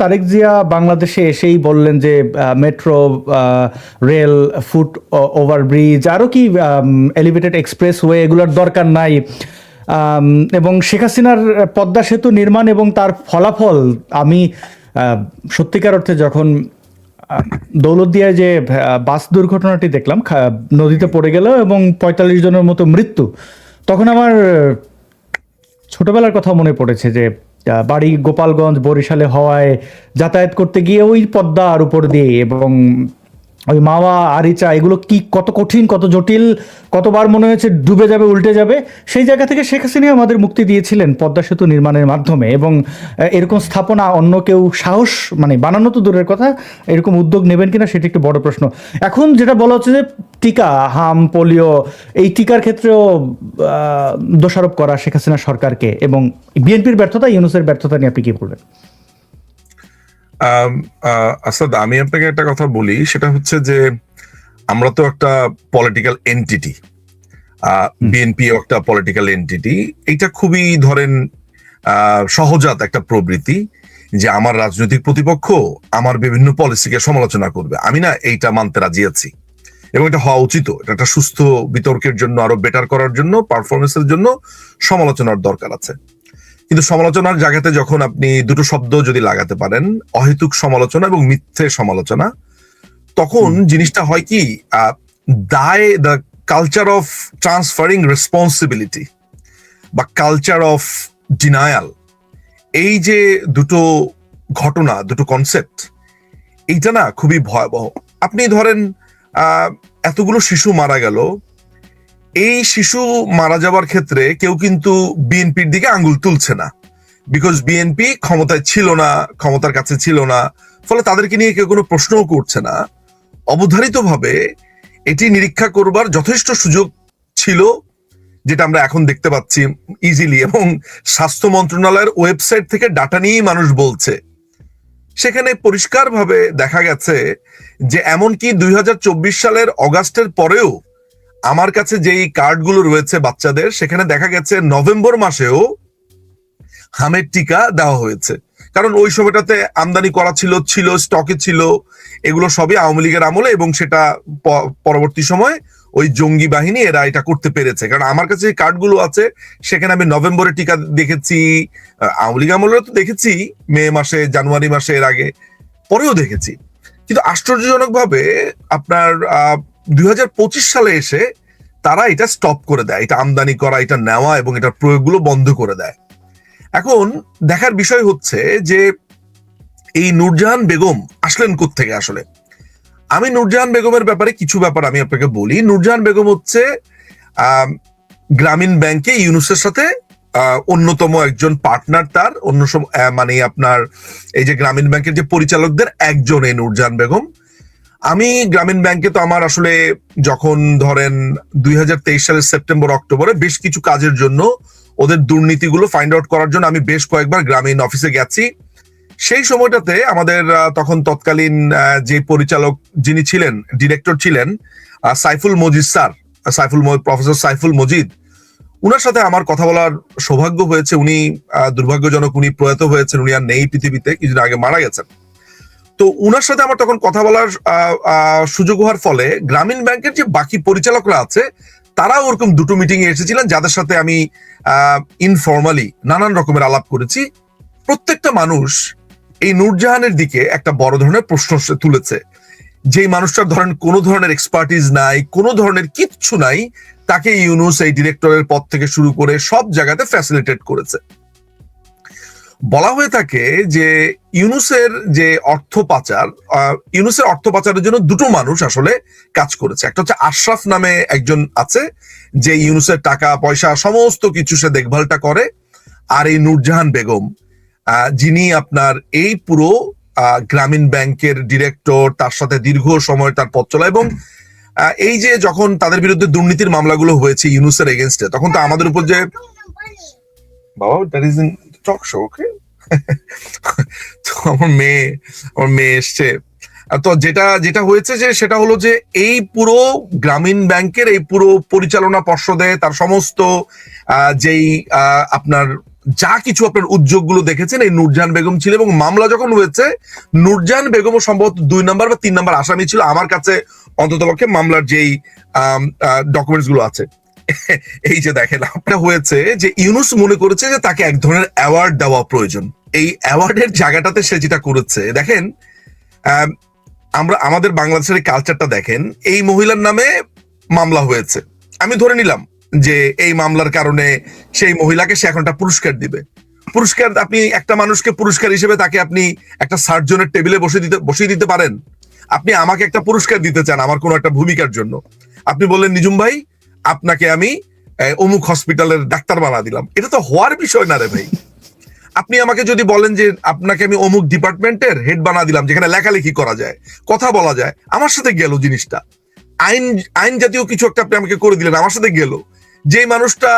তারেক জিয়া বাংলাদেশে এসেই বললেন যে মেট্রো, রেল, ফুট ওভারব্রিজ, আরও কি এলিভেটেড এক্সপ্রেসওয়ে, এগুলোর দরকার নাই। এবং শেখ হাসিনার পদ্মা সেতু নির্মাণ এবং তার ফলাফল, আমি সত্যিকার অর্থে যখন দৌলতদিয়ায় যে বাস দুর্ঘটনাটি দেখলাম, নদীতে পড়ে গেল এবং ৪৫ জনের মতো মৃত্যু, তখন আমার ছোটবেলার কথা মনে পড়েছে যে বাড়ি গোপালগঞ্জ, বরিশালে হওয়ায় যাতায়াত করতে গিয়ে ওই পদ্মার উপর দিয়ে, এবং ওই মাওয়া, আরিচা, এগুলো কি কত কঠিন, কত জটিল, কতবার মনে হয়েছে ডুবে যাবে, উল্টে যাবে। সেই জায়গা থেকে শেখ হাসিনা আমাদের মুক্তি দিয়েছিলেন পদ্মা সেতু নির্মাণের মাধ্যমে। এবং এরকম স্থাপনা অন্য কেউ সাহস, মানে বানানো তো দূরের কথা, এরকম উদ্যোগ নেবেন কিনা সেটা একটু বড় প্রশ্ন। এখন যেটা বলা হচ্ছে যে টিকা, হাম, পোলিও, এই টিকার ক্ষেত্রেও দোষারোপ করা শেখ হাসিনা সরকারকে, এবং বিএনপির ব্যর্থতা, ইউনূসের ব্যর্থতা নিয়ে আপনি কি বলবেন? আসাদ, আমি আপনাকে একটা কথা বলি, সেটা হচ্ছে যে আমরা তো একটা পলিটিক্যাল এন্টিটি, বিএনপি একটা পলিটিক্যাল এন্টিটি। এটা খুবই ধরেন সহজাত একটা প্রবৃত্তি যে আমার রাজনৈতিক প্রতিপক্ষ আমার বিভিন্ন পলিসিকে সমালোচনা করবে। আমি না এইটা মানতে রাজি আছি, এবং এটা হওয়া উচিত। এটা একটা সুস্থ বিতর্কের জন্য, আরো বেটার করার জন্য, পারফরমেন্সের জন্য সমালোচনার দরকার আছে। কিন্তু সমালোচনার জায়গাতে যখন আপনি দুটো শব্দ যদি লাগাতে পারেন, অহেতুক সমালোচনা এবং মিথ্যে সমালোচনা, তখন জিনিসটা হয় কি, the culture of transferring responsibility বা কালচার অফ ডিনায়াল, এই যে দুটো ঘটনা, দুটো কনসেপ্ট, এইটা না খুবই ভয়াবহ। আপনি ধরেন এতগুলো শিশু মারা গেল, এই শিশু মারা যাওয়ার ক্ষেত্রে কেউ কিন্তু বিএনপির দিকে আঙ্গুল তুলছে না, বিকজ বিএনপি ক্ষমতায় ছিল না, ক্ষমতার কাছে ছিল না, ফলে তাদেরকে নিয়ে কেউ কোনো প্রশ্নও করছে না। অবধারিতভাবে এটি নিরীক্ষা করবার যথেষ্ট সুযোগ ছিল, যেটা আমরা এখন দেখতে পাচ্ছি ইজিলি, এবং স্বাস্থ্য মন্ত্রণালয়ের ওয়েবসাইট থেকে ডাটা নিয়েই মানুষ বলছে। সেখানে পরিষ্কারভাবে দেখা গেছে যে এমনকি ২০২৪ সালের অগাস্টের পরেও আমার কাছে যেই কার্ডগুলো রয়েছে বাচ্চাদের, সেখানে দেখা গেছে নভেম্বর মাসেও হামের টিকা দেওয়া হয়েছে। কারণ ওই সময়টাতে আমদানি করা ছিল, স্টকে ছিল, এগুলো সবই আওয়ামী লীগের আমলে, এবং সেটা পরবর্তী সময় ওই জঙ্গি বাহিনী এরা এটা করতে পেরেছে। কারণ আমার কাছে যে কার্ডগুলো আছে, সেখানে আমি নভেম্বরে টিকা দেখেছি, আওয়ামী লীগ আমলেও তো দেখেছি, মে মাসে, জানুয়ারি মাসে, এর আগে পরেও দেখেছি। কিন্তু আশ্চর্যজনক ভাবে আপনার ২০২৫ সালে এসে তারা এটা স্টপ করে দেয়, এটা আমদানি করা, এটা নেওয়া এবং এটার প্রয়োগগুলো বন্ধ করে দেয়। এখন দেখার বিষয় হচ্ছে যে এই নূরজাহান বেগম আসলেন কোত্থেকে আসলে। আমি নূরজাহান বেগমের ব্যাপারে কিছু ব্যাপার আমি আপনাকে বলি। নূরজাহান বেগম হচ্ছে গ্রামীণ ব্যাংকে ইউনূসের সাথে অন্যতম একজন পার্টনার, তার অন্য মানে আপনার এই যে গ্রামীণ ব্যাংকের যে পরিচালকদের একজন এই নূরজাহান বেগম। আমি গ্রামীণ ব্যাংকে তো আমার আসলে যখন ধরেন ২০২৩ সালের সেপ্টেম্বর অক্টোবরে বেশ কিছু কাজের জন্য, ওদের দুর্নীতিগুলো ফাইন্ড আউট করার জন্য আমি বেশ কয়েকবার গ্রামীণ অফিসে গেছি। সেই সময়টাতে আমাদের তখন তৎকালীন যে পরিচালক যিনি ছিলেন, ডিরেক্টর ছিলেন সাইফুল মজিদ স্যার, প্রফেসর সাইফুল মজিদ, উনার সাথে আমার কথা বলার সৌভাগ্য হয়েছে। উনি দুর্ভাগ্যজনক, উনি প্রয়াত হয়েছেন, উনি আর নেই পৃথিবীতে, কিছুদিন আগে মারা গেছেন। তো উনার সাথে আমার তখন কথা বলার সুযোগ হওয়ার ফলে গ্রামীণ ব্যাংকের যে বাকি পরিচালকরা আছে, তারাও ওরকম দুটো মিটিং এ এসেছিলেন, যাদের সাথে আমি ইনফর্মালি নানান রকমের আলাপ করেছি। প্রত্যেকটা মানুষ এই নূরজাহানের দিকে একটা বড় ধরনের প্রশ্ন তুলেছে। যেই মানুষটার ধরেন কোনো ধরনের এক্সপার্টিজ নাই, কোনো ধরনের কিচ্ছু নাই, তাকে ইউনূস এই ডিরেক্টরের পদ থেকে শুরু করে সব জায়গাতে ফ্যাসিলিটেট করেছে। বলা হয়ে থাকে যে ইউনূসের যে অর্থ পাচার, ইউনূসের অর্থ পাচারের জন্য দুটো মানুষ আসলে কাজ করেছে। একটা হচ্ছে আশরাফ নামে একজন আছে, যে ইউনূসের টাকা পয়সা সমস্ত কিছু সে দেখভালটা করে, আর এই নূরজাহান বেগম, যিনি আপনার এই পুরো গ্রামীণ ব্যাংকের ডিরেক্টর, তার সাথে দীর্ঘ সময় তার পথ চলা। এবং এই যে যখন তাদের বিরুদ্ধে দুর্নীতির মামলাগুলো হয়েছে ইউনূসের এগেনস্টে, তখন তো আমাদের উপর যে বাবা that is in talk show, okay, তো আমার মেয়ে এসছে। তো যেটা হয়েছে যে সেটা হলো যে এই পুরো গ্রামীণ ব্যাংকের এই পুরো পরিচালনা পর্ষদে তার সমস্ত যেই আপনার যা কিছু আপনার উদ্যোগগুলো দেখেছেন এই নূরজাহান বেগম ছিল, এবং মামলা যখন হয়েছে নূরজাহান বেগমও সম্ভবত 2 নম্বর বা 3 নম্বর আসামি ছিল আমার কাছে অন্ততপক্ষে মামলার যেই ডকুমেন্টস গুলো আছে। এই যে দেখেন আপনার হয়েছে যে ইউনূস মনে করেছে যে তাকে এক ধরনের অ্যাওয়ার্ড দেওয়া প্রয়োজন। এই অ্যাওয়ার্ডের জায়গাটাতে সে যেটা করেছে দেখেন, আমরা আমাদের বাংলাদেশের কালচারটা দেখেন, এই মহিলার নামে মামলা হয়েছে, আমি ধরে নিলাম যে এই মামলার কারণে সেই মহিলাকে সে এখন একটা পুরস্কার দিবে। পুরস্কার আপনি একটা মানুষকে পুরস্কার হিসেবে তাকে আপনি একটা সার্জনের টেবিলে বসিয়ে দিতে পারেন। আপনি আমাকে একটা পুরস্কার দিতে চান আমার কোনো একটা ভূমিকার জন্য, আপনি বললেন নিজুম ভাই আপনাকে আমি অমুক হসপিটালের ডাক্তার বানা দিলাম, এটা তো হওয়ার বিষয় না রে ভাই। আপনি আমাকে যদি বলেন যে আপনাকে আমি অমুক ডিপার্টমেন্টের হেড বানা দিলাম যেখানে লেখালেখি করা যায়, কথা বলা যায়, আমার সাথে গেল জিনিসটা, আইন জাতীয় কিছু একটা আপনি আমাকে করে দিলেন, আমার সাথে গেল। যে মানুষটা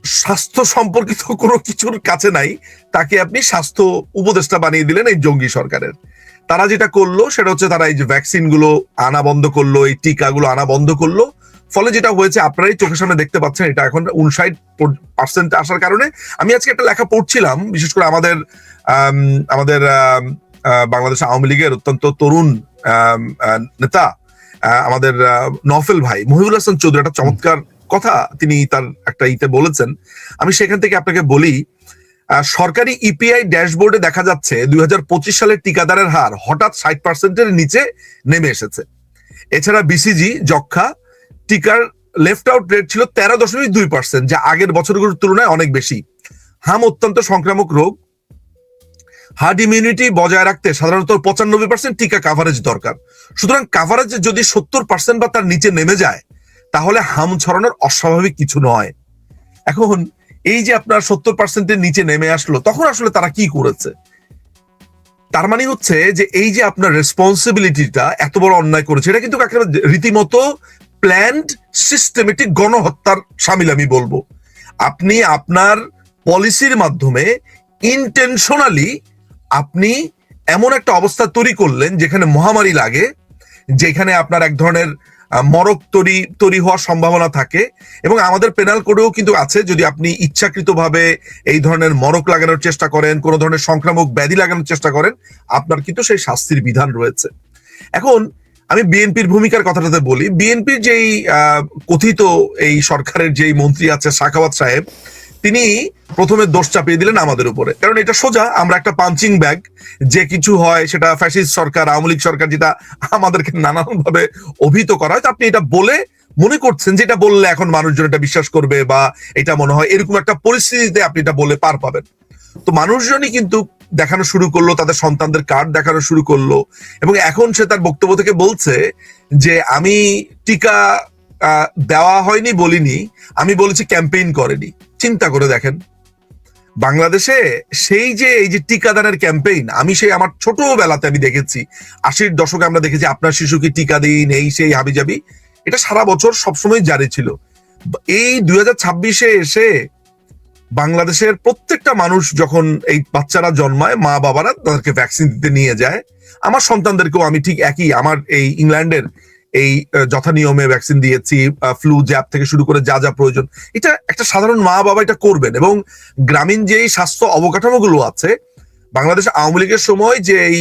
স্বাস্থ্য সম্পর্কিত কোনো কিছুর কাছে নাই তাকে আপনি স্বাস্থ্য উপদেষ্টা বানিয়ে দিলেন এই জঙ্গি সরকারের। তারা যেটা করলো সেটা হচ্ছে তারা এই যে ভ্যাকসিন গুলো আনা বন্ধ করলো, এই টিকাগুলো আনা বন্ধ করলো, ফলে যেটা হয়েছে আপনারাই চোখের সামনে দেখতে পাচ্ছেন, এটা এখন 59% আসার কারণে। আমি আজকে একটা লেখা পড়ছিলাম, বিশেষ করে আমাদের বাংলাদেশ আওয়ামী লীগের অত্যন্ত তরুণ নেতা আমাদের নওফেল ভাই মহিবুল হাসান চৌধুরী একটা চমৎকার কথা তিনি তার একটা ইতে বলেছেন, আমি সেখান থেকে আপনাকে বলি। সরকারি ইপিআই ড্যাশবোর্ডে দেখা যাচ্ছে 2025 সালের টিকাদারের হার হঠাৎ 60%-এর নিচে নেমে এসেছে। এছাড়া বিসিজি যক্ষ্মা টিকার লেফট আউট রেট ছিল 13.2%, যা আগের বছরগুলোর তুলনায় অনেক বেশি। হাম অত্যন্ত সংক্রামক রোগ, হার্ড ইমিউনিটি বজায় রাখতে সাধারণত 95% টিকা কাভারেজ দরকার। সুতরাং কাভারেজ যদি 70% বা তার নিচে নেমে যায় তাহলে হাম ছড়ানোর অস্বাভাবিক কিছু নয়। এখন এই যে আপনার 70%-এর নিচে নেমে আসলো, তখন আসলে তারা কি করেছে? তার মানে হচ্ছে যে এই যে আপনার রেসপন্সিবিলিটিটা এত বড় অন্যায় করেছে, এটা কিন্তু রীতিমতো প্ল্যান্ড সিস্টেমেটিক গণহত্যার শামিল আমি বলবো। আপনি আপনার পলিসির মাধ্যমে ইন্টেনশনালি আপনি এমন একটা অবস্থা তৈরি করলেন যেখানে মহামারী লাগে, যেখানে আপনার এক ধরনের মরক তৈরি হওয়ার সম্ভাবনা থাকে, এবং আমাদের পেনাল কোডেও কিন্তু আছে যদি আপনি ইচ্ছাকৃতভাবে এই ধরনের মরক লাগানোর চেষ্টা করেন, কোন ধরনের সংক্রামক ব্যাধি লাগানোর চেষ্টা করেন, আপনার কিন্তু সেই শাস্তির বিধান রয়েছে। এখন আমি বিএনপির ভূমিকার কথাটাতে বলি। বিএনপির যেই কথিত এই সরকারের যেই মন্ত্রী আছে সাখাওয়াত সাহেব, তিনি প্রথমে দোষ চাপিয়ে দিলেন আমাদের উপরে, কারণ এটা সোজা, আমরা একটা পাঞ্চিং ব্যাগ, যে কিছু হয় সেটা ফ্যাসিস্ট সরকার, আওয়ামী লীগ সরকার, যেটা আমাদেরকে নানান ভাবে অভিহিত করা হয়, আপনি এটা বলে মনে করছেন যে এটা বললে এখন মানুষজন এটা বিশ্বাস করবে, বা এটা মনে হয় এরকম একটা পরিস্থিতিতে আপনি এটা বলে পার পাবেন। তো মানুষজনই কিন্তু দেখানো শুরু করলো, তাদের সন্তানদের কার্ড দেখানো শুরু করলো, এবং এখন সে তার বক্তব্য থেকে বলছে যে আমি টিকা দেওয়া হয়নি বলিনি, আমি বলেছি ক্যাম্পেইন করেনি। চিন্তা করে দেখেন, বাংলাদেশে সেই যে এই যে টিকাদানের ক্যাম্পেইন, আমি সেই আমার ছোটবেলাতে আমি দেখেছি, 80-র দশকে আমরা দেখেছি আপনার শিশুকে টিকা দিন, এই সেই হাবিজাবি, এটা সারা বছর সবসময় জারি ছিল। এই 2026-এ এসে বাংলাদেশের প্রত্যেকটা মানুষ যখন এই বাচ্চারা জন্মায়, মা বাবারা তাদেরকে ভ্যাকসিন দিতে নিয়ে যায়। আমার সন্তানদেরকেও আমি ঠিক একই, আমার এই ইংল্যান্ডের এই যথা নিয়মে ভ্যাকসিন দিয়েছি, ফ্লু জ্যাব থেকে শুরু করে যা যা প্রয়োজন, এটা একটা সাধারণ মা বাবা এটা করবেন। এবং গ্রামীণ যেই স্বাস্থ্য অবকাঠামোগুলো আছে, বাংলাদেশ আওয়ামী লীগের সময় যে এই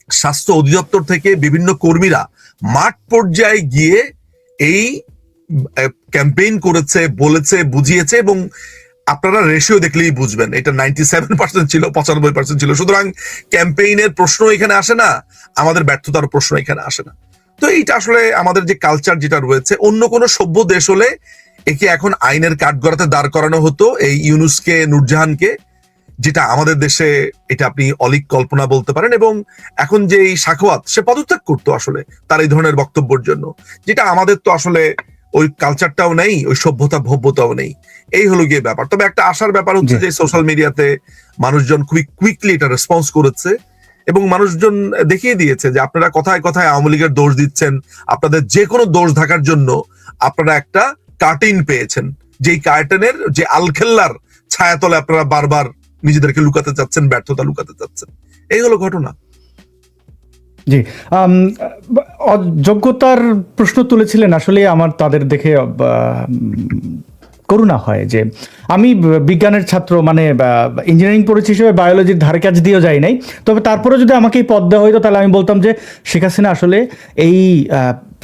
স্বাস্থ্য অধিদপ্তর থেকে বিভিন্ন কর্মীরা মাঠ পর্যায়ে গিয়ে এই ক্যাম্পেইন করেছে, বলেছে, বুঝিয়েছে, এবং আপনারা রেশিও দেখলেই বুঝবেন এটা 97% ছিল, 95% ছিল। সুতরাং ক্যাম্পেইনের প্রশ্ন এখানে আসে না, আমাদের ব্যর্থতার প্রশ্ন এখানে আসে না। তো এইটা আসলে আমাদের যে কালচার যেটা রয়েছে, অন্য কোনো সভ্য দেশ হলে একে এখন আইনের কাঠগড়াতে দাঁড় করানো হতো, এই ইউনূসকে, নূরজাহানকে, যেটা আমাদের দেশে এটা আপনি অলিক কল্পনা বলতে পারেন। এবং এখন যে এই সাখাওয়াত, সে পদত্যাগ করতো আসলে তার এই ধরনের বক্তব্যের জন্য, যেটা আমাদের তো আসলে ওই কালচারটাও নেই, ওই সভ্যতা ভব্যতাও নেই। এই হলো গিয়ে ব্যাপার। তবে একটা আশার ব্যাপার হচ্ছে যে সোশ্যাল মিডিয়াতে মানুষজন খুবই কুইকলি এটা রেসপন্স করেছে, এবং মানুষজন দেখিয়ে দিয়েছে যে আপনারা কথায় কথায় আওয়ামী লীগের দোষ দিচ্ছেন, আপনাদের যে কোনো দোষ ঢাকার জন্য আপনারা একটা কার্টেন পেয়েছেন, যেই কার্টেনের যে আলখেল্লার ছায়াতলে আপনারা বারবার নিজেদেরকে লুকাতে চাচ্ছেন, ব্যর্থতা লুকাতে চাচ্ছেন। এই হলো ঘটনা। জি, যোগ্যতার প্রশ্ন তুলেছিলেন, আসলে আমার তাদের দেখে করুণা হয় যে আমি বিজ্ঞানের ছাত্র, মানে ইঞ্জিনিয়ারিং পড়েছি হিসেবে বায়োলজির ধারে কাজ দিয়েও যাই নাই, তবে তারপরে যদি আমাকে এই পদ দেওয়া হইতো তাহলে আমি বলতাম যে শেখ হাসিনা আসলে এই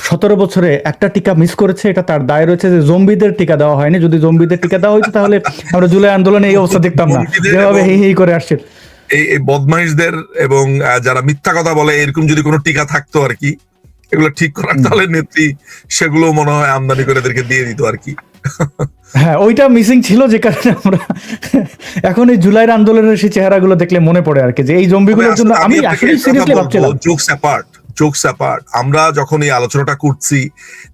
17 বছরে একটা টিকা মিস করেছে, এটা তার দায় রয়েছে যে জম্বিদের টিকা দেওয়া হয়নি। যদি জম্বিদের টিকা দেওয়া হইতো তাহলে আমরা জুলাই আন্দোলনে এই অবস্থা দেখতাম না, যেভাবে হি করে আসছে। এই বদমাইশদের এবং যারা মিথ্যা কথা বলে এরকম যদি কোনো টিকা থাকতো আর কি, এগুলো ঠিক করার, তাহলে নেত্রী সেগুলো মনে হয় আমদানি করে এদেরকে দিয়ে দিত আর কি। হ্যাঁ, ওইটা মিসিং ছিল, যে কারণে আমরা এখন এই জুলাইয়ের আন্দোলনের সেই চেহারাগুলো দেখলে মনে পড়ে আর কি, যে এই জম্বিগুলোর জন্য আমি আসলে সিরিয়াসলি ভাবছিলাম। জোকস অ্যাপার্ট, আমরা যখন এই আলোচনাটা করছি,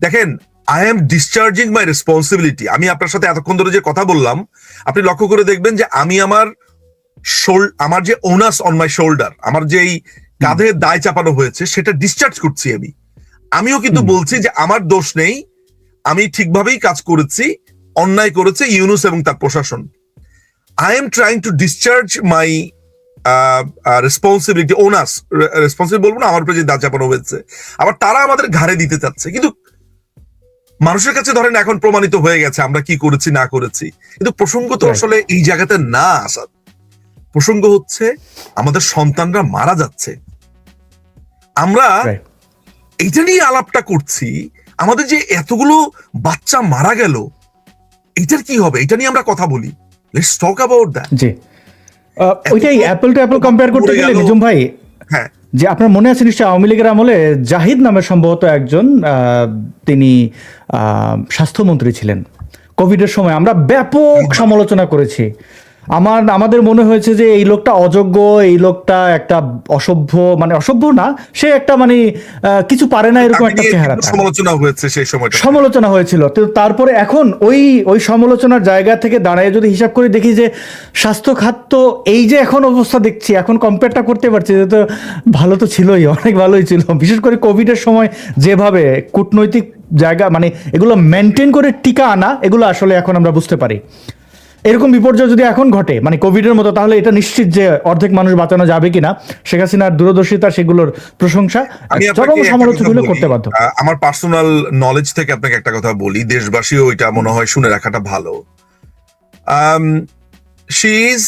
দেখেন, I am discharging my responsibility. আমি আপনার সাথে এতক্ষণ ধরে যে কথা বললাম, আপনি লক্ষ্য করে দেখবেন যে আমি আমার যে ওনাস অন মাই শোল্ডার, আমার যে এই কাঁধে দায় চাপানো হয়েছে, সেটা ডিসচার্জ করছি আমিও কিন্তু বলছি যে আমার দোষ নেই, আমি ঠিকভাবেই কাজ করেছি, অন্যায় করেছে ইউনুস এবং তার প্রশাসন। I am trying to discharge my responsibility, onus, responsible বলবো না, আমার উপরে যে দায় চাপানো হয়েছে, আবার তারা আমাদের ঘাড়ে দিতে চাচ্ছে। কিন্তু মানুষের কাছে ধরেন এখন প্রমাণিত হয়ে গেছে আমরা কি করেছি না করেছি, কিন্তু প্রসঙ্গ তো আসলে এই জায়গাতে না আসাদ। প্রসঙ্গ হচ্ছে আমাদের সন্তানরা মারা যাচ্ছে, আমরা এইটা নিয়ে আলাপটা করছি। আমাদের যে এতগুলো বাচ্চা মারা গেল, এটার কি হবে, এটা নিয়ে আমরা কথা বলি। Let's talk about that. জি, ওইটাই অ্যাপল টু অ্যাপল কম্পেয়ার করতে গেলে নিজুম ভাই, হ্যাঁ, যে আপনার মনে আছে নিশ্চয়ই আওয়ামী লীগের আমলে জাহিদ নামের সম্ভবত একজন, তিনি স্বাস্থ্যমন্ত্রী ছিলেন। কোভিডের সময় আমরা ব্যাপক সমালোচনা করেছি। আমাদের মনে হয়েছে যে এই লোকটা অযোগ্য, এই লোকটা একটা অসভ্য, মানে অসভ্য না, সে একটা মানে কিছু পারে না, এরকম একটা চেহারা। সমালোচনা হয়েছে সেই সময়টা, সমালোচনা হয়েছিল। তো তারপরে এখন ওই সমালোচনার জায়গা থেকে দাঁড়িয়ে যদি হিসাব করে দেখি যে স্বাস্থ্য খাত এই যে এখন অবস্থা দেখছি, এখন কম্পেয়ারটা করতে পারছি যে তো ভালো তো ছিলই, অনেক ভালোই ছিল। বিশেষ করে কোভিডের সময় যেভাবে কূটনৈতিক জায়গা, মানে এগুলো মেনটেন করে টিকা আনা, এগুলো আসলে এখন আমরা বুঝতে পারি। এরকম বিপর্যয় যদি এখন ঘটে, মানে কোভিডের মতো, তাহলে এটা নিশ্চিত যে অর্ধেক মানুষ বাঁচানো যাবে কিনা। শেখ হাসিনার দূরদর্শিতা, সেগুলোর প্রশংসা, চরম সমালোচনা করতে বাধ্য। আমার পার্সোনাল নলেজ থেকে আপনাকে একটা কথা বলি, দেশবাসীও ওইটা মনে হয় শুনে রাখাটা ভালো। She is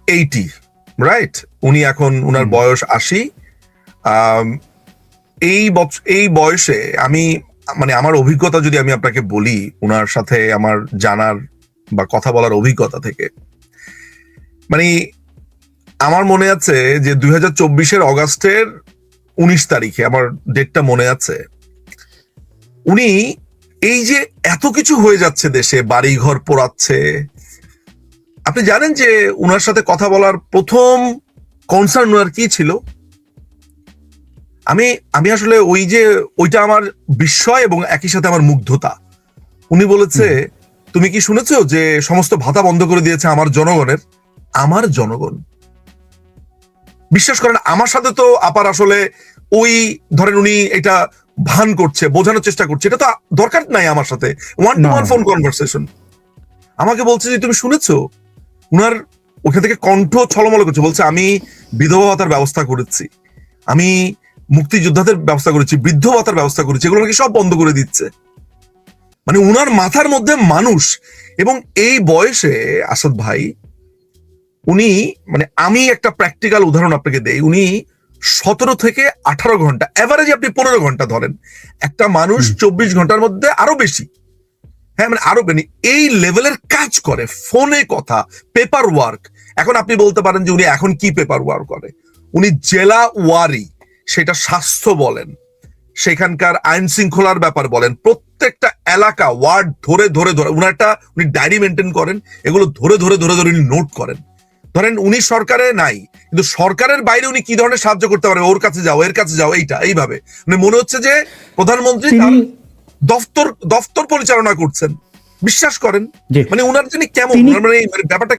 80, right? উনি এখন, উনার বয়স 80। এই বয়সে আমি, মানে আমার অভিজ্ঞতা যদি আমি আপনাকে বলি, উনার সাথে আমার জানার বা কথা বলার অভিজ্ঞতা থেকে, মানে আমার মনে আছে যে 2024 অগাস্টের 19 তারিখে, আমার ডেটটা মনে আছে, উনি এই যে এত কিছু হয়ে যাচ্ছে দেশে, বাড়ি ঘর পোড়াচ্ছে, আপনি জানেন যে উনার সাথে কথা বলার প্রথম কনসার্ন উনার কি ছিল? আমি আসলে ওইটা আমার বিস্ময় এবং একই সাথে আমার মুগ্ধতা। উনি বলেছে, তুমি কি শুনেছো যে সমস্ত ভাতা বন্ধ করে দিয়েছে আমার জনগণ। বিশ্বাস করেন, আমার সাথে তো আপার আসলে ওই ধরেন উনি এটা ভান করছে, বোঝানোর চেষ্টা করছে, এটা তো দরকার নাই আমার সাথে one to one phone conversation. আমাকে বলছে যে তুমি শুনেছো, উনার ওখান থেকে কণ্ঠ ছলমল করছে, বলছে আমি বিধবা ভাতার ব্যবস্থা করেছি, আমি মুক্তিযোদ্ধাদের ব্যবস্থা করেছি, বৃদ্ধ ভাতার ব্যবস্থা করেছি, এগুলো নাকি সব বন্ধ করে দিচ্ছে। মানে উনার মাথার মধ্যে মানুষ, এবং এই বয়সে আসাদ ভাই, উনি, মানে আমি একটা প্র্যাকটিক্যাল উদাহরণ আপনাকে দেই, উনি 17 থেকে 18 ঘন্টা, এভারেজে আপনি 15 ঘন্টা ধরেন, একটা মানুষ 24 ঘন্টার মধ্যে আরো বেশি, হ্যাঁ মানে আরো, মানে এই লেভেলের কাজ করে, ফোনে কথা, পেপার ওয়ার্ক। এখন আপনি বলতে পারেন যে উনি এখন কি পেপার ওয়ার্ক করে, উনি জেলা ওয়ারি, সেটা স্বাস্থ্য বলেন, সেখানকার আইন শৃঙ্খলার ব্যাপার বলেন, প্রত্যেকটা এলাকা ওয়ার্ড ধরে উনি ডায়েরি মেনটেন করেন, এগুলো ধরে উনি নোট করেন। ধরেন উনি সরকারে নাই, কিন্তু সরকারের বাইরে উনি কি ধরনের সাহায্য করতে পারে, ওর কাছে যাও, এর কাছে যাও, এইভাবে মানে মনে হচ্ছে যে প্রধানমন্ত্রী তার দফতর পরিচালনা করছেন। বিশ্বাস করেন, মানে উনার যিনি কেমন, মানে ব্যাপারটা